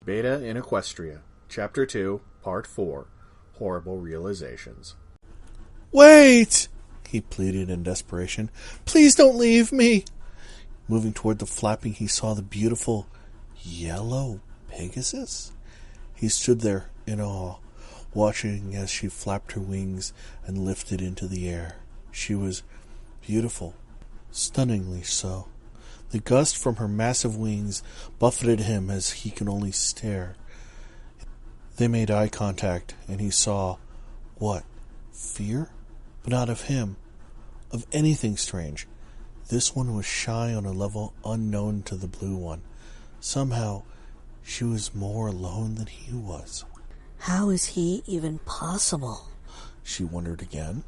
Beta in Equestria, Chapter 2, Part 4, Horrible Realizations. "Wait!" he pleaded in desperation. "Please don't leave me!" Moving toward the flapping, he saw the beautiful yellow Pegasus. He stood there in awe, watching as she flapped her wings and lifted into the air. She was beautiful, stunningly so. The gust from her massive wings buffeted him as he could only stare. They made eye contact, and he saw, what? Fear? But not of him, of anything strange. This one was shy on a level unknown to the blue one. Somehow, she was more alone than he was. How is he even possible? She wondered again.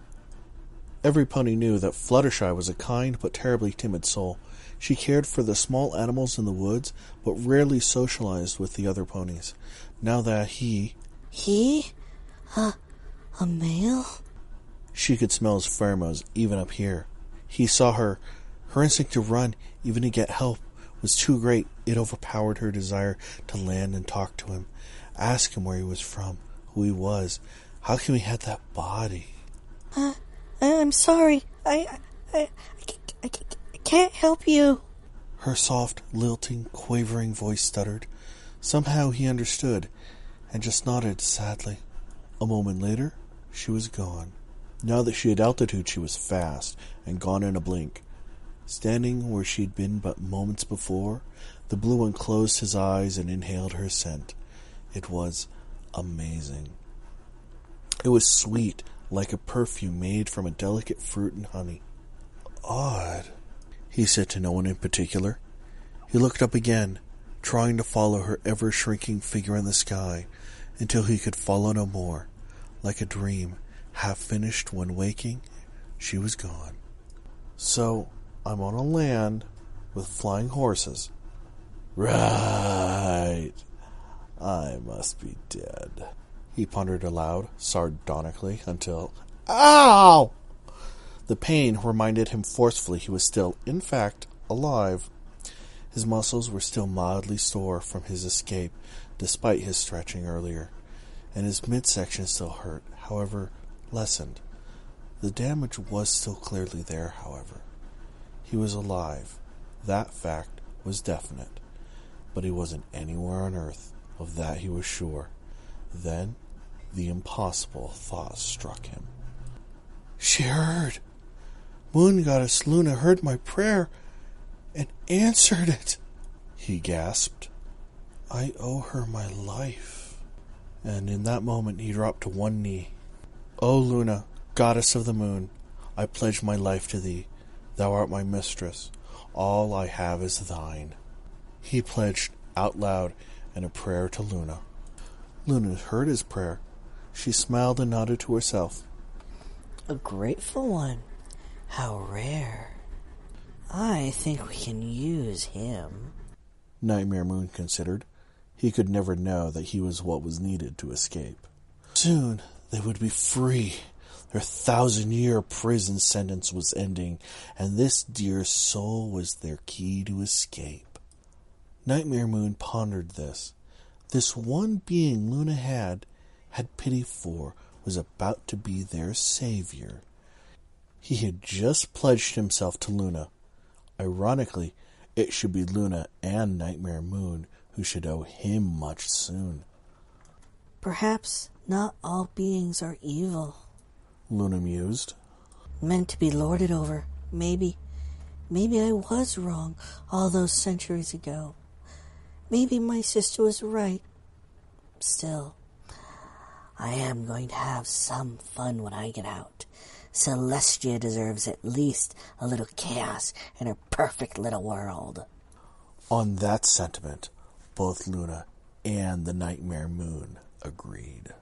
Every pony knew that Fluttershy was a kind but terribly timid soul. She cared for the small animals in the woods, but rarely socialized with the other ponies. Now that he... A male? She could smell his pheromones even up here. He saw her. Her instinct to run, even to get help, was too great. It overpowered her desire to land and talk to him. Ask him where he was from, who he was, how come he had that body. I'm sorry. I can't help you. Her soft, lilting, quavering voice stuttered. Somehow he understood, and just nodded sadly. A moment later, she was gone. Now that she had altitude, she was fast, and gone in a blink. Standing where she'd been but moments before, the blue one closed his eyes and inhaled her scent. It was amazing. It was sweet, like a perfume made from a delicate fruit and honey. Odd, he said to no one in particular. He looked up again, trying to follow her ever-shrinking figure in the sky, until he could follow no more. Like a dream, half finished when waking, she was gone. So, I'm on a land with flying horses. Right. I must be dead. He pondered aloud, sardonically, until... Ow! The pain reminded him forcefully he was still, in fact, alive. His muscles were still mildly sore from his escape, despite his stretching earlier, and his midsection still hurt, however, lessened. The damage was still clearly there, however. He was alive. That fact was definite. But he wasn't anywhere on Earth. Of that he was sure. Then, the impossible thought struck him. She heard. Moon Goddess Luna heard my prayer and answered it, he gasped. I owe her my life. And in that moment he dropped to one knee. O Luna, goddess of the moon, I pledge my life to thee. Thou art my mistress. All I have is thine. He pledged out loud in a prayer to Luna. Luna heard his prayer. She smiled and nodded to herself. A grateful one. How rare. I think we can use him. Nightmare Moon considered. He could never know that he was what was needed to escape. Soon they would be free. Their 1,000-year prison sentence was ending, and this dear soul was their key to escape. Nightmare Moon pondered this. This one being Luna had pity for, was about to be their savior. He had just pledged himself to Luna. Ironically, it should be Luna and Nightmare Moon who should owe him much soon. Perhaps not all beings are evil, Luna mused. meant to be lorded over. Maybe I was wrong all those centuries ago. Maybe my sister was right. Still, I am going to have some fun when I get out. Celestia deserves at least a little chaos in her perfect little world. On that sentiment, both Luna and the Nightmare Moon agreed.